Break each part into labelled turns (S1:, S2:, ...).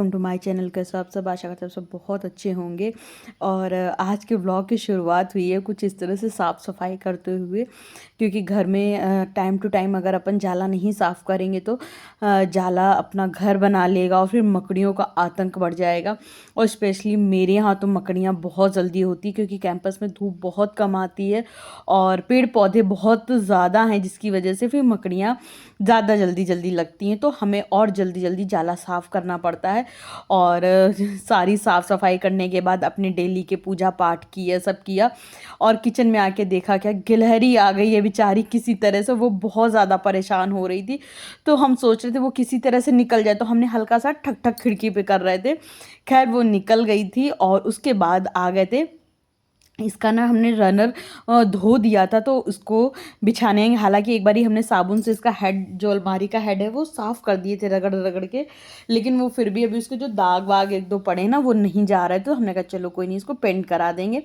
S1: Welcome to my channel. कैसे आप सब? आशा करते हैं आप सब बहुत अच्छे होंगे। और आज के व्लॉग की शुरुआत हुई है कुछ इस तरह से साफ़ सफाई करते हुए, क्योंकि घर में टाइम टू टाइम अगर अपन जाला नहीं साफ़ करेंगे तो जाला अपना घर बना लेगा और फिर मकड़ियों का आतंक बढ़ जाएगा। और स्पेशली मेरे यहाँ तो मकड़ियाँ बहुत जल्दी होती, क्योंकि कैंपस में धूप बहुत कम आती है और पेड़ पौधे बहुत ज़्यादा हैं, जिसकी वजह से फिर मकड़ियाँ ज़्यादा जल्दी जल्दी लगती हैं। तो हमें और जल्दी जल्दी जाला साफ़ करना पड़ता है। और सारी साफ़ सफाई करने के बाद अपने डेली के पूजा पाठ किया, सब किया। और किचन में आके देखा क्या गिलहरी आ गई है बेचारी, किसी तरह से वो बहुत ज़्यादा परेशान हो रही थी। तो हम सोच रहे थे वो किसी तरह से निकल जाए, तो हमने हल्का सा ठक ठक खिड़की पे कर रहे थे। खैर वो निकल गई थी और उसके बाद आ गए थे। इसका ना हमने रनर धो दिया था, तो उसको बिछाने, हालांकि एक बारी हमने साबुन से इसका हेड, जो अलमारी का हेड है, वो साफ़ कर दिए थे रगड़ रगड़ के, लेकिन वो फिर भी अभी उसके जो दाग वाग एक दो पड़े ना वो नहीं जा रहे। तो हमने कहा चलो कोई नहीं, इसको पेंट करा देंगे।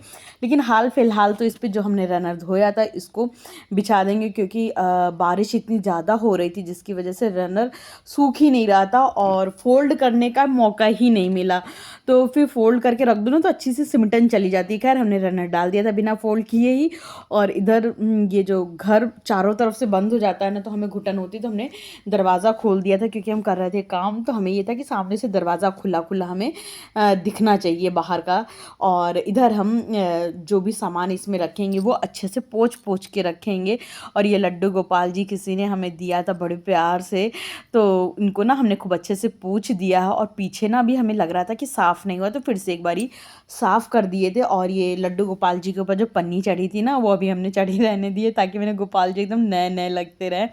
S1: लेकिन हाल फिलहाल तो इस पर जो हमने रनर धोया था इसको बिछा देंगे, क्योंकि बारिश इतनी ज़्यादा हो रही थी जिसकी वजह से रनर सूख ही नहीं रहा था और फोल्ड करने का मौका ही नहीं मिला। तो फिर फोल्ड करके रख दो ना तो अच्छी सी सिमटन चली जाती है। खैर हमने रनर डाल दिया था बिना फोल्ड किए ही। और इधर ये जो घर चारों तरफ से बंद हो जाता है ना, तो हमें घुटन होती, तो हमने दरवाज़ा खोल दिया था, क्योंकि हम कर रहे थे काम। तो हमें ये था कि सामने से दरवाज़ा खुला खुला हमें दिखना चाहिए बाहर का। और इधर हम जो भी सामान इसमें रखेंगे वो अच्छे से पोंछ पोंछ के रखेंगे। और ये लड्डू गोपाल जी किसी ने हमें दिया था बड़े प्यार से, तो इनको ना हमने खूब अच्छे से पूछ दिया है। और पीछे ना भी हमें लग रहा था कि साफ़ नहीं हुआ, तो फिर से एक बारी साफ़ कर दिए थे। और ये लड्डू गोपाल जी के ऊपर जो पन्नी चढ़ी थी ना, वो अभी हमने चढ़ी रहने दी है, ताकि मेरे गोपाल जी एकदम नए नए लगते रहे।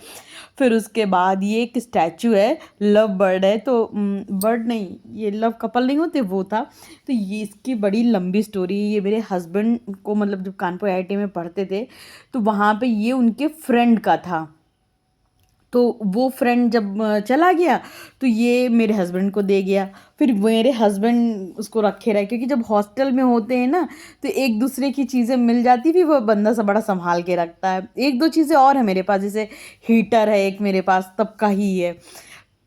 S1: फिर उसके बाद ये एक स्टैचू है, लव बर्ड है, तो बर्ड नहीं, ये लव कपल नहीं होते, वो था। तो ये इसकी बड़ी लंबी स्टोरी। ये मेरे हस्बैंड को, मतलब जब कानपुर IIT में पढ़ते थे तो वहाँ पे ये उनके फ्रेंड का था। तो वो फ्रेंड जब चला गया तो ये मेरे हस्बैंड को दे गया। फिर मेरे हस्बैंड उसको रखे रहे, क्योंकि जब हॉस्टल में होते हैं ना तो एक दूसरे की चीज़ें मिल जाती, फिर वो बंदा सा बड़ा संभाल के रखता है। एक दो चीज़ें और है मेरे पास, जैसे हीटर है एक मेरे पास, तब का ही है।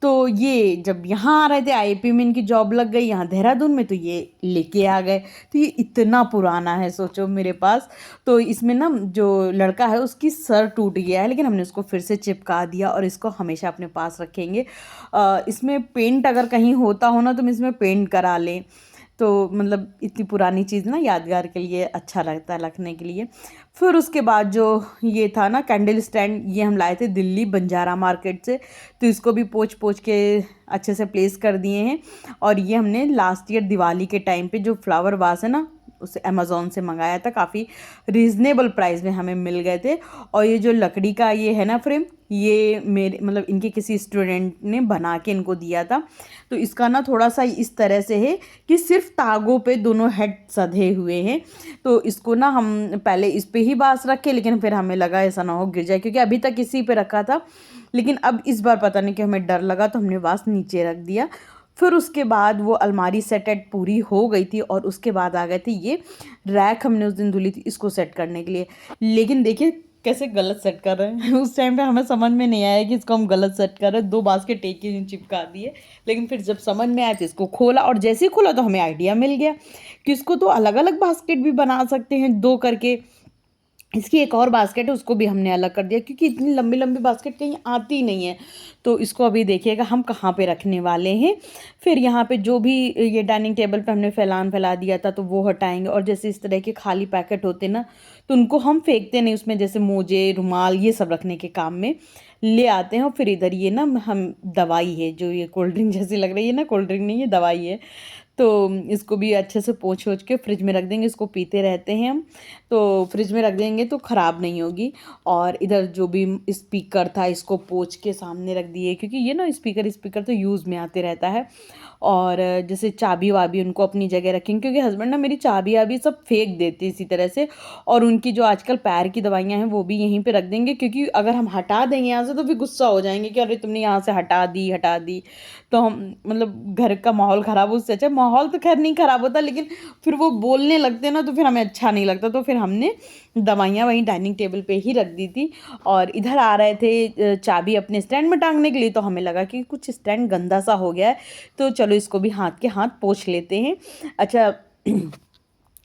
S1: तो ये जब यहाँ आ रहे थे IIP में, इनकी जॉब लग गई यहाँ देहरादून में, तो ये लेके आ गए। तो ये इतना पुराना है, सोचो मेरे पास। तो इसमें ना जो लड़का है उसकी सर टूट गया है, लेकिन हमने उसको फिर से चिपका दिया और इसको हमेशा अपने पास रखेंगे। इसमें पेंट अगर कहीं होता हो ना तो हम इसमें पेंट करा लें। तो मतलब इतनी पुरानी चीज़ ना यादगार के लिए अच्छा लगता है रखने के लिए। फिर उसके बाद जो ये था ना कैंडल स्टैंड, ये हम लाए थे दिल्ली बंजारा मार्केट से। तो इसको भी पोंछ पोंछ के अच्छे से प्लेस कर दिए हैं। और ये हमने लास्ट ईयर दिवाली के टाइम पे जो फ्लावर वास है ना, उसे अमेज़ोन से मंगाया था, काफ़ी रीज़नेबल प्राइस में हमें मिल गए थे। और ये जो लकड़ी का ये है ना फ्रेम, ये मेरे मतलब इनके किसी स्टूडेंट ने बना के इनको दिया था। तो इसका ना थोड़ा सा इस तरह से है कि सिर्फ तागों पे दोनों हेड सधे हुए हैं। तो इसको ना हम पहले इस पे ही बांस रखे, लेकिन फिर हमें लगा ऐसा ना हो गिर जाए, क्योंकि अभी तक इसी पे रखा था। लेकिन अब इस बार पता नहीं कि हमें डर लगा तो हमने बांस नीचे रख दिया। फिर उसके बाद वो अलमारी सेट पूरी हो गई थी और उसके बाद आ गए थे ये रैक, हमने उस दिन धुली थी इसको सेट करने के लिए। लेकिन देखिए कैसे गलत सेट कर रहे हैं उस टाइम पे हमें समझ में नहीं आया कि इसको हम गलत सेट कर रहे हैं, दो बास्केट एक ही चिपका दिए। लेकिन फिर जब समझ में आया तो इसको खोला, और जैसे ही खोला तो हमें आइडिया मिल गया कि इसको तो अलग अलग बास्केट भी बना सकते हैं, दो करके। इसकी एक और बास्केट है, उसको भी हमने अलग कर दिया, क्योंकि इतनी लंबी लंबी बास्केट कहीं आती नहीं है। तो इसको अभी देखिएगा हम कहाँ पे रखने वाले हैं। फिर यहाँ पे जो भी ये डाइनिंग टेबल पे हमने फैला दिया था तो वो हटाएंगे। और जैसे इस तरह के खाली पैकेट होते ना, तो उनको हम फेंकते नहीं, उसमें जैसे मोजे रुमाल ये सब रखने के काम में ले आते हैं। और फिर इधर ये ना हम दवाई है, जो ये कोल्ड ड्रिंक जैसी लग रही है ना, कोल्ड ड्रिंक नहीं, ये दवाई है। तो इसको भी अच्छे से पोंछ वोछ के फ्रिज में रख देंगे, इसको पीते रहते हैं हम। तो फ्रिज में रख देंगे तो ख़राब नहीं होगी। और इधर जो भी स्पीकर था इसको पोंछ के सामने रख दिए, क्योंकि ये ना स्पीकर तो यूज़ में आते रहता है। और जैसे चाबी वाबी उनको अपनी जगह रखेंगे, क्योंकि हस्बैंड ना मेरी चाबी वाबी सब फेंक देते इसी तरह से। और उनकी जो आजकल पैर की दवाइयाँ हैं वो भी यहीं पे रख देंगे, क्योंकि अगर हम हटा देंगे यहाँ से तो फिर गुस्सा हो जाएंगे कि अरे तुमने यहाँ से हटा दी। तो हम मतलब घर का माहौल ख़राब, उससे अच्छा, माहौल तो खैर नहीं ख़राब होता, लेकिन फिर वो बोलने लगते ना तो फिर हमें अच्छा नहीं लगता। तो फिर हमने दवाइयाँ वहीं डाइनिंग टेबल पे ही रख दी थी। और इधर आ रहे थे चाबी अपने स्टैंड में टांगने के लिए, तो हमें लगा कि कुछ स्टैंड गंदा सा हो गया है, तो चलो इसको भी हाथ के हाथ पोंछ लेते हैं। अच्छा,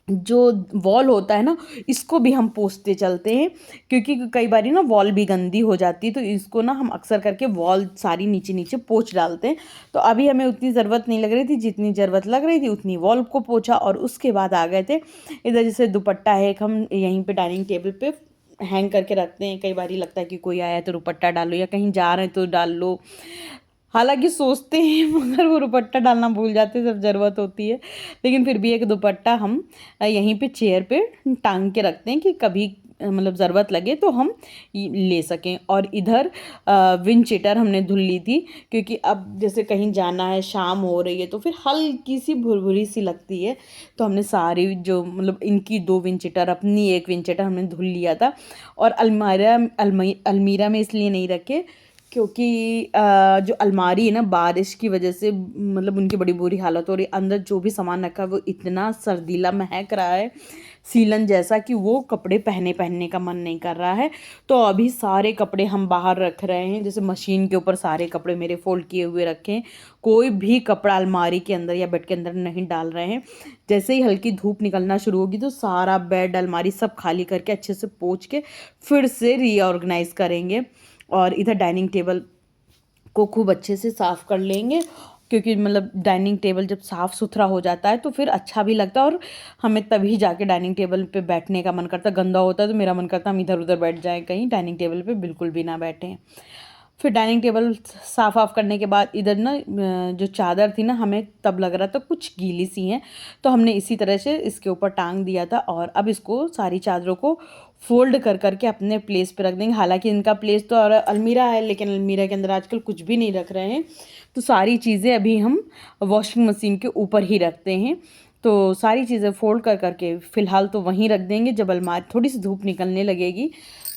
S1: जो वॉल होता है ना, इसको भी हम पोंछते चलते हैं, क्योंकि कई बारी ना वॉल भी गंदी हो जाती है, तो इसको ना हम अक्सर करके वॉल सारी नीचे नीचे पोंछ डालते हैं। तो अभी हमें उतनी ज़रूरत नहीं लग रही थी, जितनी ज़रूरत लग रही थी उतनी वॉल को पोंछा, और उसके बाद आ गए थे इधर। जैसे दुपट्टा है, एक हम यहीं पे डाइनिंग टेबल पे हैंग करके रखते हैं। कई बारी लगता है कि कोई आया है तो दुपट्टा डालो, या कहीं जा रहे हैं तो डाल लो। हालांकि सोचते हैं मगर वो दुपट्टा डालना भूल जाते हैं जब ज़रूरत होती है। लेकिन फिर भी एक दुपट्टा हम यहीं पे चेयर पे टांग के रखते हैं कि कभी मतलब ज़रूरत लगे तो हम ले सकें। और इधर विंड चीटर हमने धुल ली थी, क्योंकि अब जैसे कहीं जाना है, शाम हो रही है, तो फिर हल्की सी भुरभुरी सी लगती है। तो हमने सारी जो मतलब इनकी 2 विंड चीटर, अपनी 1 विंड चीटर हमने धुल लिया था। और अलमीरा में इसलिए नहीं रखे क्योंकि जो अलमारी है ना, बारिश की वजह से मतलब उनकी बड़ी बुरी हालत हो रही है। अंदर जो भी सामान रखा है वो इतना सर्दीला महक रहा है, सीलन जैसा, कि वो कपड़े पहनने का मन नहीं कर रहा है। तो अभी सारे कपड़े हम बाहर रख रहे हैं, जैसे मशीन के ऊपर सारे कपड़े मेरे फोल्ड किए हुए रखे हैं। कोई भी कपड़ा अलमारी के अंदर या बेड के अंदर नहीं डाल रहे हैं। जैसे ही हल्की धूप निकलना शुरू होगी तो सारा बेड, अलमारी सब खाली करके अच्छे से पोंछ के फिर से रीऑर्गेनाइज करेंगे। और इधर डाइनिंग टेबल को खूब अच्छे से साफ़ कर लेंगे, क्योंकि मतलब डाइनिंग टेबल जब साफ़ सुथरा हो जाता है तो फिर अच्छा भी लगता है, और हमें तभी जाके डाइनिंग टेबल पे बैठने का मन करता है। गंदा होता है तो मेरा मन करता है हम इधर उधर बैठ जाएं, कहीं डाइनिंग टेबल पे बिल्कुल भी ना बैठें। फिर डाइनिंग टेबल साफ़ ऑफ करने के बाद इधर ना जो चादर थी ना, हमें तब लग रहा था कुछ गीली सी हैं, तो हमने इसी तरह से इसके ऊपर टांग दिया था। और अब इसको सारी चादरों को फोल्ड कर करके अपने प्लेस पे रख देंगे। हालांकि इनका प्लेस तो और अलमीरा है, लेकिन अलमीरा के अंदर आजकल कुछ भी नहीं रख रहे हैं, तो सारी चीज़ें अभी हम वॉशिंग मशीन के ऊपर ही रखते हैं। तो सारी चीज़ें फोल्ड कर करके फ़िलहाल तो वहीं रख देंगे। जब अलमारी थोड़ी सी धूप निकलने लगेगी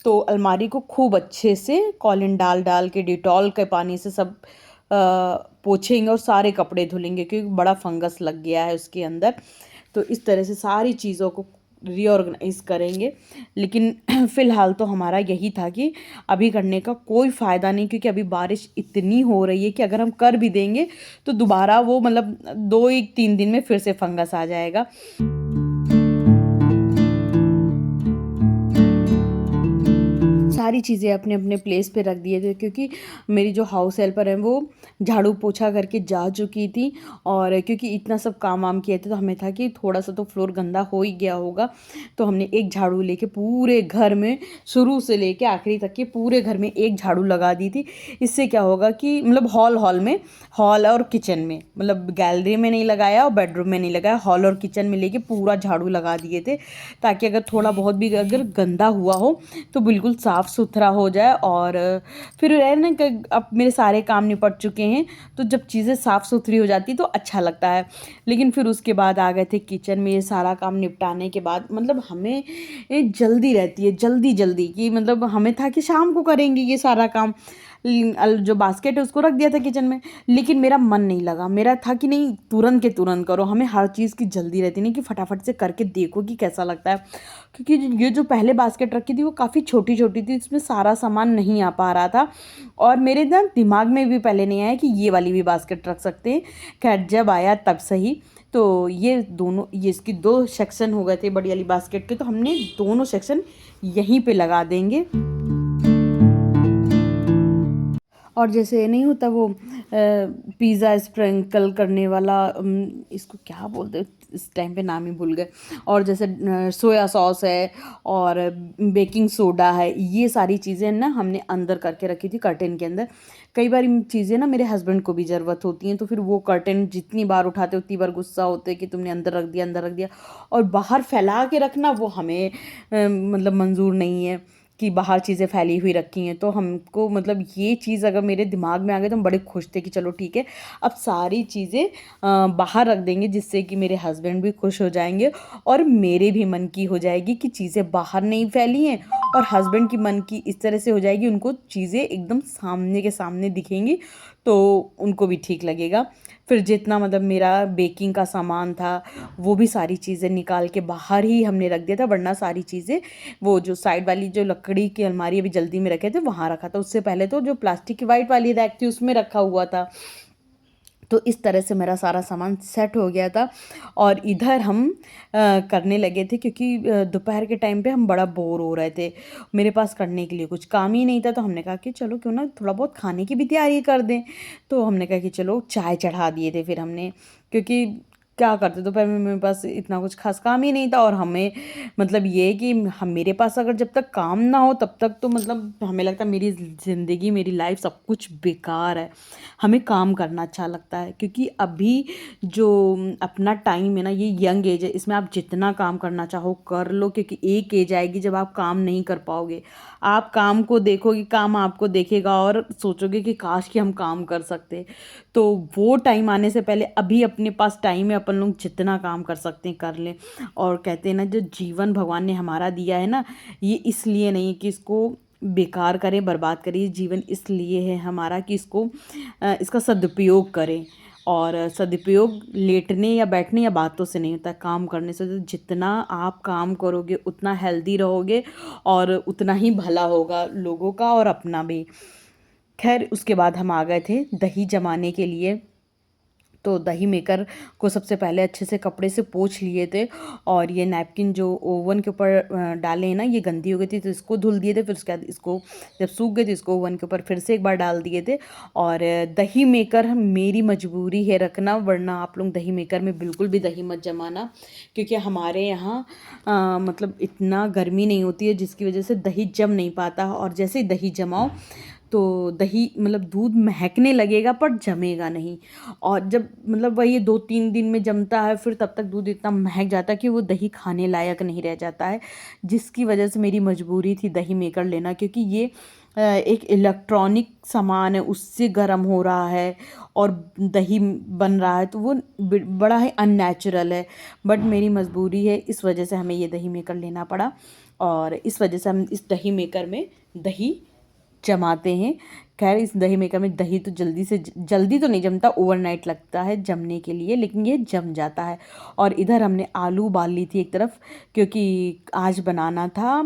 S1: तो अलमारी को खूब अच्छे से कॉलिन डाल डाल के डिटॉल के पानी से सब पोछेंगे और सारे कपड़े धुलेंगे, क्योंकि बड़ा फंगस लग गया है उसके अंदर। तो इस तरह से सारी चीज़ों को रीऑर्गेनाइज करेंगे। लेकिन फ़िलहाल तो हमारा यही था कि अभी करने का कोई फ़ायदा नहीं, क्योंकि अभी बारिश इतनी हो रही है कि अगर हम कर भी देंगे तो दोबारा वो मतलब 2-3 दिन में फिर से फंगस आ जाएगा। सारी चीज़ें अपने अपने प्लेस पे रख दिए थे, क्योंकि मेरी जो हाउस हेल्पर है वो झाड़ू पोछा करके जा चुकी थी। और क्योंकि इतना सब काम वाम किए थे तो हमें था कि थोड़ा सा तो फ्लोर गंदा हो ही गया होगा, तो हमने एक झाड़ू लेके पूरे घर में, शुरू से लेके आखिरी तक के पूरे घर में एक झाड़ू लगा दी थी। इससे क्या होगा कि मतलब हॉल में, हॉल और किचन में, मतलब गैलरी में नहीं लगाया और बेडरूम में नहीं लगाया, हॉल और किचन में लेके पूरा झाड़ू लगा दिए थे, ताकि अगर थोड़ा बहुत भी अगर गंदा हुआ हो तो बिल्कुल साफ़ सुथरा हो जाए। और फिर है ना कि अब मेरे सारे काम निपट चुके हैं, तो जब चीज़ें साफ़ सुथरी हो जाती तो अच्छा लगता है। लेकिन फिर उसके बाद आ गए थे किचन में। ये सारा काम निपटाने के बाद मतलब हमें जल्दी रहती है, जल्दी जल्दी, कि मतलब हमें था कि शाम को करेंगे ये सारा काम। जो बास्केट है उसको रख दिया था किचन में, लेकिन मेरा मन नहीं लगा। मेरा था कि नहीं, तुरंत के तुरंत करो, हमें हर चीज़ की जल्दी रहती नहीं, कि फटाफट से करके देखो कि कैसा लगता है। क्योंकि ये जो पहले बास्केट रखी थी वो काफ़ी छोटी छोटी थी, इसमें सारा सामान नहीं आ पा रहा था, और मेरे ना दिमाग में भी पहले नहीं आया कि ये वाली भी बास्केट रख सकते हैं। खैर जब आया तब सही। तो ये दोनों, ये इसकी 2 सेक्शन हो गए थे बड़ी वाली बास्केट के, तो हमने दोनों सेक्शन यहीं पे लगा देंगे। और जैसे नहीं होता वो पिज़्ज़ा स्प्रिंकल करने वाला, इसको क्या बोलते हैं, इस टाइम पे नाम ही भूल गए। और जैसे सोया सॉस है और बेकिंग सोडा है, ये सारी चीज़ें ना हमने अंदर करके रखी थी कर्टेन के अंदर। कई बार चीज़ें ना मेरे हस्बैंड को भी ज़रूरत होती हैं, तो फिर वो कर्टेन जितनी बार उठाते उतनी बार गुस्सा होते कि तुमने अंदर रख दिया, अंदर रख दिया। और बाहर फैला के रखना वो हमें मतलब मंजूर नहीं है कि बाहर चीज़ें फैली हुई रखी हैं। तो हमको मतलब ये चीज़ अगर मेरे दिमाग में आ गई तो हम बड़े खुश थे कि चलो ठीक है, अब सारी चीज़ें बाहर रख देंगे, जिससे कि मेरे हस्बैंड भी खुश हो जाएंगे और मेरे भी मन की हो जाएगी कि चीज़ें बाहर नहीं फैली हैं, और हस्बैंड की मन की इस तरह से हो जाएगी, उनको चीज़ें एकदम सामने के सामने दिखेंगी, तो उनको भी ठीक लगेगा। फिर जितना मतलब मेरा बेकिंग का सामान था वो भी सारी चीज़ें निकाल के बाहर ही हमने रख दिया था, वरना सारी चीज़ें वो जो साइड वाली जो लकड़ी की अलमारी अभी जल्दी में रखे थे वहाँ रखा था। उससे पहले तो जो प्लास्टिक की वाइट वाली रैक थी उसमें रखा हुआ था। तो इस तरह से मेरा सारा सामान सेट हो गया था। और इधर हम करने लगे थे, क्योंकि दोपहर के टाइम पे हम बड़ा बोर हो रहे थे, मेरे पास करने के लिए कुछ काम ही नहीं था। तो हमने कहा कि चलो क्यों ना थोड़ा बहुत खाने की भी तैयारी कर दें। तो हमने कहा कि चलो चाय चढ़ा दिए थे फिर हमने, क्योंकि क्या करते दोपहर में मेरे पास इतना कुछ खास काम ही नहीं था। और हमें मतलब ये है कि हम मेरे पास अगर जब तक काम ना हो तब तक तो मतलब हमें लगता है मेरी ज़िंदगी मेरी लाइफ सब कुछ बेकार है। हमें काम करना अच्छा लगता है, क्योंकि अभी जो अपना टाइम है ना, ये यंग एज है, इसमें आप जितना काम करना चाहो कर लो। क्योंकि एक एज आएगी जब आप काम नहीं कर पाओगे, आप काम को देखोगे, काम आपको देखेगा और सोचोगे कि काश कि हम काम कर सकते। तो वो टाइम आने से पहले अभी अपने पास टाइम है, अपन लोग जितना काम कर सकते हैं कर लें। और कहते हैं ना, जो जीवन भगवान ने हमारा दिया है ना, ये इसलिए नहीं है कि इसको बेकार करें, बर्बाद करें। ये जीवन इसलिए है हमारा कि इसका सदुपयोग करें। और सदुपयोग लेटने या बैठने या बातों से नहीं होता, काम करने से। तो जितना आप काम करोगे उतना हेल्दी रहोगे और उतना ही भला होगा लोगों का और अपना भी। खैर, उसके बाद हम आ गए थे दही जमाने के लिए। तो दही मेकर को सबसे पहले अच्छे से कपड़े से पोंछ लिए थे। और ये नैपकिन जो ओवन के ऊपर डाले हैं ना, ये गंदी हो गई थी, तो इसको धुल दिए थे। फिर उसके बाद इसको जब सूख गए तो इसको ओवन के ऊपर फिर से एक बार डाल दिए थे। और दही मेकर मेरी मजबूरी है रखना, वरना आप लोग दही मेकर में बिल्कुल भी दही मत जमाना। क्योंकि हमारे यहाँ मतलब इतना गर्मी नहीं होती है, जिसकी वजह से दही जम नहीं पाता। और जैसे ही दही जमाओ तो दही मतलब दूध महकने लगेगा पर जमेगा नहीं। और जब मतलब वही 2-3 दिन में जमता है, फिर तब तक दूध इतना महक जाता है कि वो दही खाने लायक नहीं रह जाता है। जिसकी वजह से मेरी मजबूरी थी दही मेकर लेना, क्योंकि ये एक इलेक्ट्रॉनिक सामान है, उससे गर्म हो रहा है और दही बन रहा है, तो वो बड़ा ही अननेचुरल है। बट मेरी मजबूरी है, इस वजह से हमें ये दही मेकर लेना पड़ा। और इस वजह से हम इस दही मेकर में दही जमाते हैं। खैर, इस दही मेकर में दही तो जल्दी तो नहीं जमता, ओवरनाइट लगता है जमने के लिए, लेकिन ये जम जाता है। और इधर हमने आलू उबाल ली थी एक तरफ, क्योंकि आज बनाना था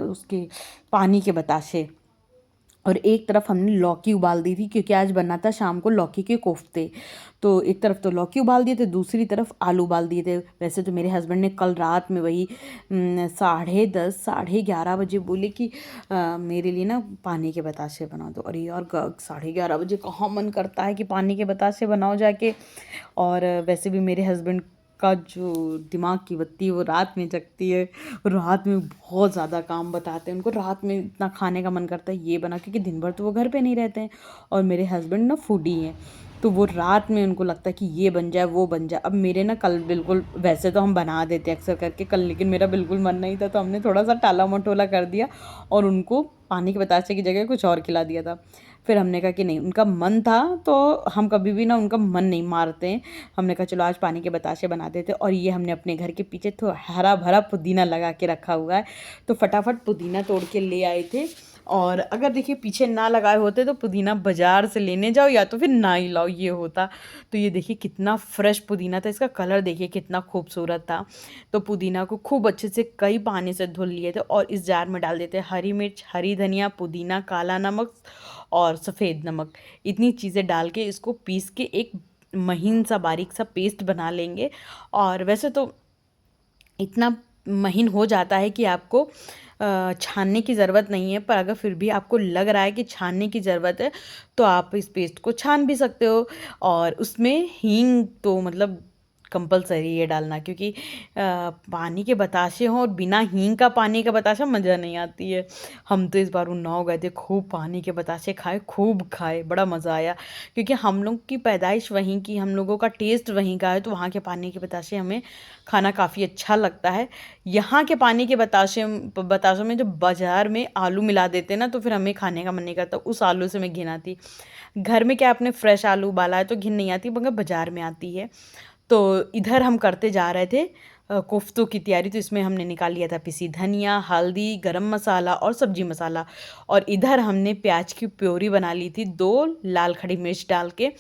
S1: उसके पानी के बताशे। और एक तरफ हमने लौकी उबाल दी थी, क्योंकि आज बनना था शाम को लौकी के कोफ्ते। तो एक तरफ तो लौकी उबाल दिए थे, दूसरी तरफ आलू उबाल दिए थे। वैसे तो मेरे हस्बैंड ने कल रात में वही 10:30 11:30 बजे बोले कि मेरे लिए ना पानी के बताशे बना दो। अरे यार, 11:30 कहाँ मन करता है कि पानी के बताशे बनाओ जाके। और वैसे भी मेरे हस्बैंड का जो दिमाग की बत्ती है वो रात में जगती है। रात में बहुत ज़्यादा काम बताते हैं, उनको रात में इतना खाने का मन करता है ये बना, क्योंकि दिन भर तो वो घर पे नहीं रहते हैं। और मेरे हस्बैंड ना फूडी हैं, तो वो रात में उनको लगता है कि ये बन जाए वो बन जाए। अब मेरे ना कल बिल्कुल, वैसे तो हम बना देते अक्सर करके कल, लेकिन मेरा बिल्कुल मन नहीं था, तो हमने थोड़ा सा टाला मटोला कर दिया और उनको पानी के बताशे की जगह कुछ और खिला दिया था। फिर हमने कहा कि नहीं, उनका मन था तो हम कभी भी ना उनका मन नहीं मारते हैं। हमने कहा चलो आज पानी के बताशे बना देते। और ये हमने अपने घर के पीछे तो हरा भरा पुदीना लगा के रखा हुआ है, तो फटाफट पुदीना तोड़ के ले आए थे। और अगर देखिए पीछे ना लगाए होते तो पुदीना बाज़ार से लेने जाओ या तो फिर ना ही लाओ, ये होता। तो ये देखिए कितना फ्रेश पुदीना था, इसका कलर देखिए कितना खूबसूरत था। तो पुदीना को खूब अच्छे से कई पानी से धुल लिए थे और इस जार में डाल देते हरी मिर्च, हरी धनिया, पुदीना, काला नमक और सफ़ेद नमक। इतनी चीज़ें डाल के इसको पीस के एक महीन सा बारीक सा पेस्ट बना लेंगे। और वैसे तो इतना महीन हो जाता है कि आपको छानने की ज़रूरत नहीं है, पर अगर फिर भी आपको लग रहा है कि छानने की ज़रूरत है तो आप इस पेस्ट को छान भी सकते हो। और उसमें हींग तो मतलब कंपलसरी है डालना, क्योंकि पानी के बताशे हों और बिना हींग का पानी का बताशा मज़ा नहीं आती है। हम तो इस बार उन्नाव गए थे, खूब पानी के बताशे खाए, खूब खाए, बड़ा मज़ा आया। क्योंकि हम लोग की पैदाइश वहीं की, हम लोगों का टेस्ट वहीं का है, तो वहाँ के पानी के बताशे हमें खाना काफ़ी अच्छा लगता है। यहाँ के पानी के बताशों में जो बाज़ार में आलू मिला देते हैं ना, तो फिर हमें खाने का मन नहीं करता, उस आलू से मैं घिन आती। घर में क्या आपने फ्रेश आलू उबाला है तो घिन नहीं आती, मगर बाज़ार में आती है। तो इधर हम करते जा रहे थे कोफ्तों की तैयारी। तो इसमें हमने निकाल लिया था पिसी धनिया, हल्दी, गरम मसाला और सब्जी मसाला। और इधर हमने प्याज की प्योरी बना ली थी 2 लाल खड़ी मिर्च डाल के।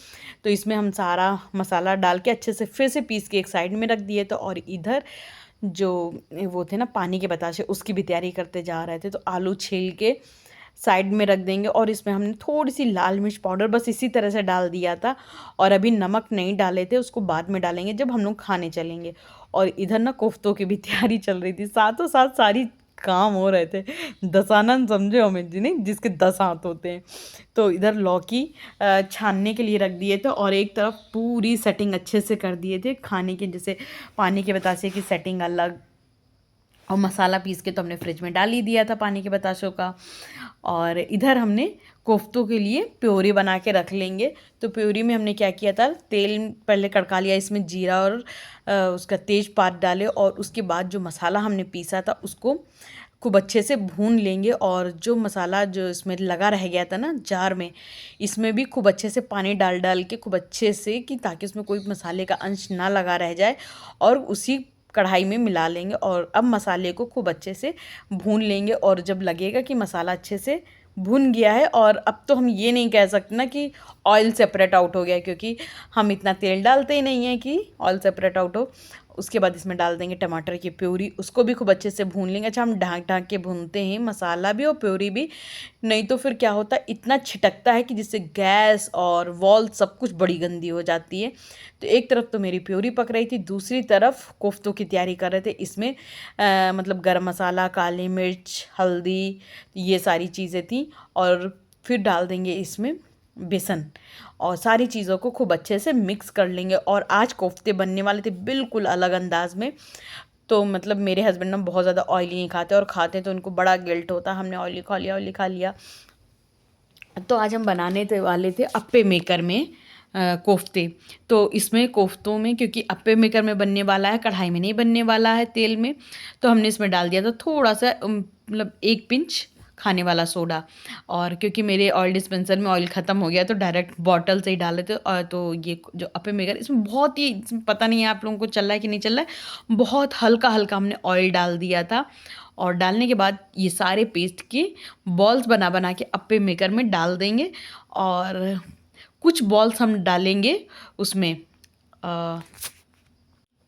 S1: तो इसमें हम सारा मसाला डाल के अच्छे से फिर से पीस के एक साइड में रख दिए। तो और इधर जो वो थे ना पानी के बताशे, उसकी भी तैयारी करते जा रहे थे। तो आलू छील के साइड में रख देंगे। और इसमें हमने थोड़ी सी लाल मिर्च पाउडर बस इसी तरह से डाल दिया था, और अभी नमक नहीं डाले थे, उसको बाद में डालेंगे जब हम लोग खाने चलेंगे। और इधर ना कोफ्तों की भी तैयारी चल रही थी, साथों साथ सारी काम हो रहे थे। दसानन समझे अमित जी, नहीं जिसके 10 हाथ होते हैं। तो इधर लौकी छानने के लिए रख दिए थे, और एक तरफ पूरी सेटिंग अच्छे से कर दिए थे खाने के, जैसे पानी के बतासे की सेटिंग अलग, और मसाला पीस के तो हमने फ्रिज में डाल ही दिया था पानी के बताशों का। और इधर हमने कोफ्तों के लिए प्योरी बना के रख लेंगे। तो प्योरी में हमने क्या किया था, तेल पहले कड़का लिया, इसमें जीरा और उसका तेज़पात डाले, और उसके बाद जो मसाला हमने पीसा था उसको खूब अच्छे से भून लेंगे। और जो मसाला जो इसमें लगा रह गया था ना जार में, इसमें भी खूब अच्छे से पानी डाल डाल के खूब अच्छे से, कि ताकि उसमें कोई मसाले का अंश ना लगा रह जाए, और उसी कढ़ाई में मिला लेंगे। और अब मसाले को खूब अच्छे से भून लेंगे, और जब लगेगा कि मसाला अच्छे से भुन गया है, और अब तो हम ये नहीं कह सकते ना कि ऑयल सेपरेट आउट हो गया है, क्योंकि हम इतना तेल डालते ही नहीं है कि ऑयल सेपरेट आउट हो। उसके बाद इसमें डाल देंगे टमाटर की प्यूरी, उसको भी खूब अच्छे से भून लेंगे। अच्छा, हम ढाँक ढाँक के भूनते हैं मसाला भी और प्यूरी भी, नहीं तो फिर क्या होता है, इतना छिटकता है कि जिससे गैस और वॉल सब कुछ बड़ी गंदी हो जाती है। तो एक तरफ तो मेरी प्यूरी पक रही थी, दूसरी तरफ कोफ्तों की तैयारी कर रहे थे। इसमें मतलब गरम मसाला, काली मिर्च, हल्दी, ये सारी चीज़ें थी। और फिर डाल देंगे इसमें बेसन, और सारी चीज़ों को खूब अच्छे से मिक्स कर लेंगे। और आज कोफ्ते बनने वाले थे बिल्कुल अलग अंदाज में। तो मतलब मेरे हस्बैंड ना बहुत ज़्यादा ऑयली नहीं खाते, और खाते तो उनको बड़ा गिल्ट होता, हमने ऑयली खा लिया, ऑयली खा लिया। तो आज हम बनाने वाले थे अप्पे मेकर में कोफ्ते। तो इसमें कोफ्तों में, क्योंकि अप्पे मेकर में बनने वाला है, कढ़ाई में नहीं बनने वाला है तेल में, तो हमने इसमें डाल दिया था थोड़ा सा मतलब 1 पिंच खाने वाला सोडा। और क्योंकि मेरे ऑयल डिस्पेंसर में ऑयल ख़त्म हो गया, तो डायरेक्ट बॉटल से ही डाले थे। और तो ये जो अप्पे मेकर, इसमें बहुत ही, इसमें पता नहीं है आप लोगों को चल रहा है कि नहीं चल रहा है, बहुत हल्का हल्का हमने ऑयल डाल दिया था। और डालने के बाद ये सारे पेस्ट के बॉल्स बना बना के अप्पे मेकर में डाल देंगे। और कुछ बॉल्स हम डालेंगे उसमें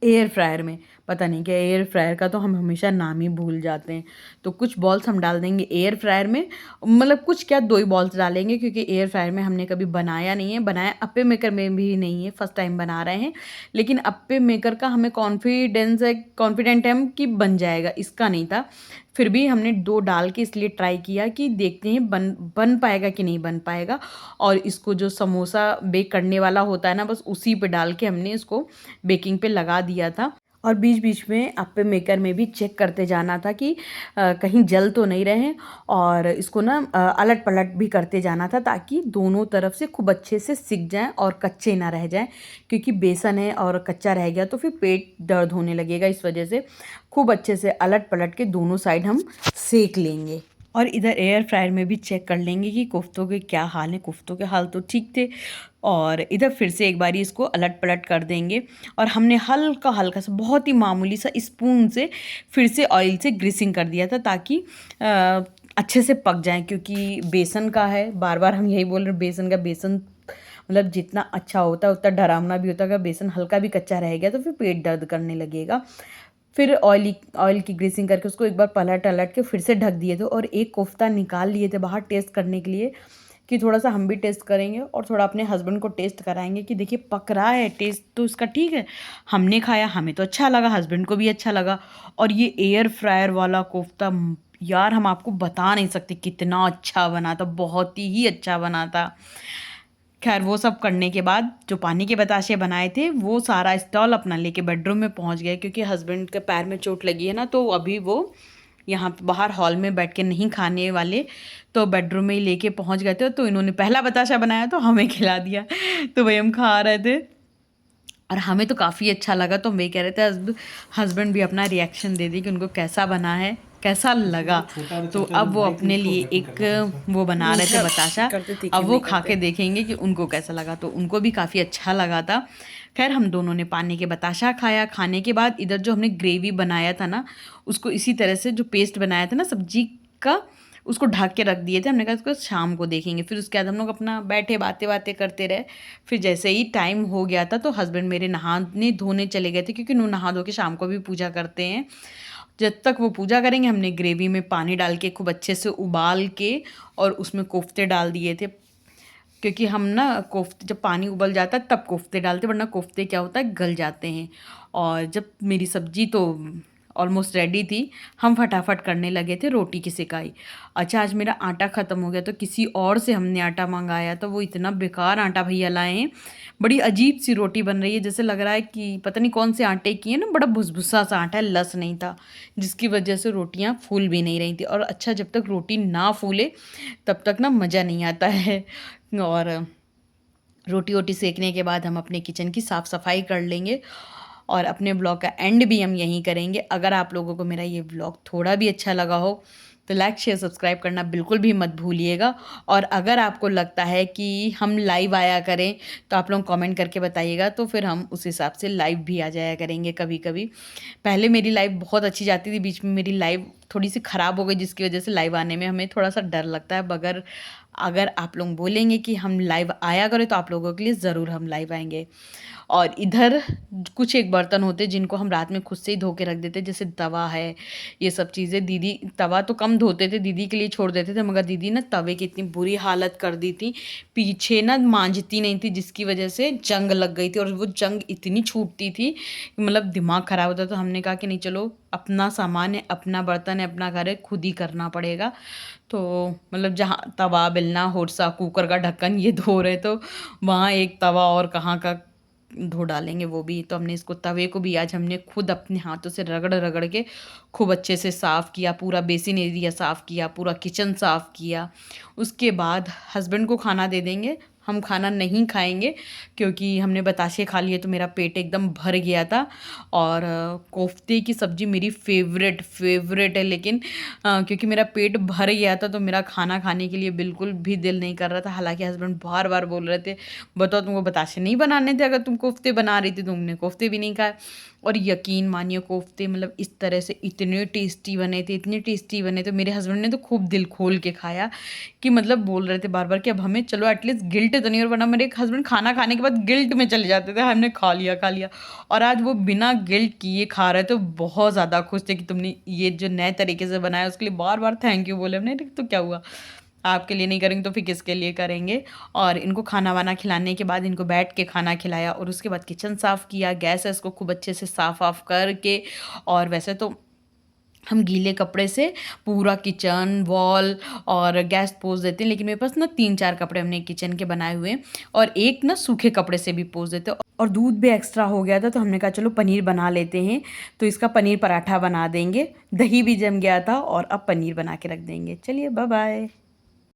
S1: एयर फ्रायर में। पता नहीं क्या, एयर फ्रायर का तो हम हमेशा नाम ही भूल जाते हैं। तो कुछ बॉल्स हम डाल देंगे एयर फ्रायर में, मतलब कुछ क्या, 2 ही बॉल्स डालेंगे, क्योंकि एयर फ्रायर में हमने कभी बनाया नहीं है, बनाया अप्पे मेकर में भी नहीं है, फर्स्ट टाइम बना रहे हैं। लेकिन अप्पे मेकर का हमें कॉन्फिडेंट है हम कि बन जाएगा, इसका नहीं था। फिर भी हमने 2 डाल के इसलिए ट्राई किया कि देखते हैं बन पाएगा कि नहीं बन पाएगा। और इसको जो समोसा बेक करने वाला होता है ना, बस उसी पे डाल के हमने इसको बेकिंग पे लगा दिया था। और बीच बीच में अप्पे मेकर में भी चेक करते जाना था कि कहीं जल तो नहीं रहे, और इसको ना अलट पलट भी करते जाना था, ताकि दोनों तरफ से खूब अच्छे से सिक जाएं और कच्चे ना रह जाएं। क्योंकि बेसन है और कच्चा रह गया तो फिर पेट दर्द होने लगेगा, इस वजह से खूब अच्छे से अलट पलट के दोनों साइड हम सेक लेंगे। और इधर एयर फ्रायर में भी चेक कर लेंगे कि कोफ्तों के क्या हाल है। कोफ्तों के हाल तो ठीक थे। और इधर फिर से एक बारी इसको अलट पलट कर देंगे, और हमने हल्का हल्का सा, बहुत ही मामूली सा स्पून से फिर से ऑयल से ग्रीसिंग कर दिया था, ताकि अच्छे से पक जाए। क्योंकि बेसन का है, बार बार हम यही बोल रहे हैं, बेसन मतलब जितना अच्छा होता है उतना डरावना भी होता है। अगर बेसन हल्का भी कच्चा रह गया तो फिर पेट दर्द करने लगेगा। फिर ऑयल की ग्रीसिंग करके उसको एक बार पलट के फिर से ढक दिए थे, और एक कोफ्ता निकाल लिए थे बाहर टेस्ट करने के लिए, कि थोड़ा सा हम भी टेस्ट करेंगे और थोड़ा अपने हस्बैंड को टेस्ट कराएंगे कि देखिए पक रहा है, टेस्ट तो इसका ठीक है। हमने खाया, हमें तो अच्छा लगा, हस्बैंड को भी अच्छा लगा। और ये एयर फ्रायर वाला कोफ्ता, यार हम आपको बता नहीं सकते कितना अच्छा बना था, बहुत ही अच्छा बना था। खैर वो सब करने के बाद जो पानी के बताशे बनाए थे, वो सारा स्टॉल अपना लेके बेडरूम में पहुंच गए, क्योंकि हस्बैंड के पैर में चोट लगी है ना, तो अभी वो यहाँ पे बाहर हॉल में बैठ के नहीं खाने वाले, तो बेडरूम में ही लेके पहुंच गए थे। तो इन्होंने पहला बताशा बनाया तो हमें खिला दिया, तो वही हम खा रहे थे, और हमें तो काफ़ी अच्छा लगा। तो हम वही कह रहे थे, हस्बैंड भी अपना रिएक्शन दे दी कि उनको कैसा बना है, कैसा लगा। तो अब वो अपने लिए एक वो बना रहे थे बताशा, अब वो खा के देखेंगे कि उनको कैसा लगा। तो उनको भी काफ़ी अच्छा लगा था। खैर हम दोनों ने पानी के बताशा खाया। खाने के बाद इधर जो हमने ग्रेवी बनाया था ना, उसको इसी तरह से जो पेस्ट बनाया था ना सब्जी का, उसको ढक के रख दिए थे। हमने कहा उसको शाम को देखेंगे। फिर उसके बाद हम लोग अपना बैठे बातें बातें करते रहे। फिर जैसे ही टाइम हो गया था तो हस्बैंड मेरे नहाने धोने चले गए थे, क्योंकि वो नहा धो के शाम को भी पूजा करते हैं। जब तक वो पूजा करेंगे हमने ग्रेवी में पानी डाल के खूब अच्छे से उबाल के और उसमें कोफ्ते डाल दिए थे, क्योंकि हम ना कोफ्ते जब पानी उबल जाता है तब कोफ्ते डालते, वरना कोफ्ते क्या होता है गल जाते हैं। और जब मेरी सब्जी तो ऑलमोस्ट रेडी थी, हम फटाफट करने लगे थे रोटी की सिकाई। अच्छा, आज मेरा आटा ख़त्म हो गया तो किसी और से हमने आटा मंगाया, तो वो इतना बेकार आटा भैया लाए हैं। बड़ी अजीब सी रोटी बन रही है, जैसे लग रहा है कि पता नहीं कौन से आटे की है ना, बड़ा भुसभुसा सा आटा है, लस नहीं था, जिसकी वजह से रोटियाँ फूल भी नहीं रही थी। और अच्छा, जब तक रोटी ना फूले तब तक ना मज़ा नहीं आता है। और रोटी वोटी सेकने के बाद हम अपने किचन की साफ़ सफाई कर लेंगे और अपने ब्लॉग का एंड भी हम यहीं करेंगे। अगर आप लोगों को मेरा ये ब्लॉग थोड़ा भी अच्छा लगा हो तो लाइक शेयर सब्सक्राइब करना बिल्कुल भी मत भूलिएगा। और अगर आपको लगता है कि हम लाइव आया करें तो आप लोग कमेंट करके बताइएगा, तो फिर हम उस हिसाब से लाइव भी आ जाया करेंगे कभी कभी। पहले मेरी लाइव बहुत अच्छी जाती थी, बीच में मेरी लाइव थोड़ी सी ख़राब हो गई, जिसकी वजह से लाइव आने में हमें थोड़ा सा डर लगता है। मगर अगर आप लोग बोलेंगे कि हम लाइव आया करें तो आप लोगों के लिए ज़रूर हम लाइव आएंगे। और इधर कुछ एक बर्तन होते जिनको हम रात में खुद से ही धो के रख देते, जैसे तवा है, ये सब चीज़ें। दीदी तवा तो कम धोते थे, दीदी के लिए छोड़ देते थे, मगर दीदी ना तवे की इतनी बुरी हालत कर दी थी, पीछे ना मांजती नहीं थी, जिसकी वजह से जंग लग गई थी। और वो जंग इतनी छूटती थी कि मतलब दिमाग ख़राब होता। तो हमने कहा कि नहीं, चलो अपना सामान है, अपना बर्तन है, अपना घर है, खुद ही करना पड़ेगा। तो मतलब जहाँ तवा, बेलना, होरसा, कुकर का ढक्कन ये धो रहे, तो वहाँ एक तवा और कहाँ का धो डालेंगे वो भी। तो हमने इसको, तवे को भी आज हमने खुद अपने हाथों से रगड़ रगड़ के खूब अच्छे से साफ़ किया, पूरा बेसिन एरिया साफ़ किया, पूरा किचन साफ़ किया। उसके बाद हस्बैंड को खाना दे देंगे, हम खाना नहीं खाएंगे क्योंकि हमने बताशे खा लिए तो मेरा पेट एकदम भर गया था। और कोफ्ते की सब्ज़ी मेरी फेवरेट है, लेकिन क्योंकि मेरा पेट भर गया था तो मेरा खाना खाने के लिए बिल्कुल भी दिल नहीं कर रहा था। हालांकि हस्बैंड बार बार बोल रहे थे, बताओ तुमको बताशे नहीं बनाने थे, अगर तुम कोफ्ते बना रही थी तुमने कोफ्ते भी नहीं खाए। और यकीन मानिए कोफ्ते मतलब इस तरह से इतने टेस्टी बने थे, इतने टेस्टी बने थे। मेरे हस्बैंड ने तो खूब दिल खोल के खाया, कि मतलब बोल रहे थे बार बार कि अब हमें चलो एटलीस्ट गिल्ट तो नहीं। और वरना मेरे हस्बैंड खाना खाने के बाद गिल्ट में चले जाते थे, हमने खा लिया खा लिया। और आज वो बिना गिल्ट किए खा रहे थे, बहुत ज़्यादा खुश थे कि तुमने ये जो नए तरीके से बनाया उसके लिए बार बार थैंक यू बोले हमने। तो क्या हुआ, आपके लिए नहीं करेंगे तो फिर किसके लिए करेंगे। और इनको खाना वाना खिलाने के बाद इनको बैठ के खाना खिलाया और उसके बाद किचन साफ़ किया, गैस इसको खूब अच्छे से साफ़ वाफ करके। और वैसे तो हम गीले कपड़े से पूरा किचन, वॉल और गैस पोंछ देते हैं, लेकिन मेरे पास ना 3-4 कपड़े हमने किचन के बनाए हुए हैं और एक ना सूखे कपड़े से भी पोंछ देते हैं। और दूध भी एक्स्ट्रा हो गया था तो हमने कहा चलो पनीर बना लेते हैं, तो इसका पनीर पराठा बना देंगे। दही भी जम गया था और अब पनीर बना के रख देंगे। चलिए बाय बाय।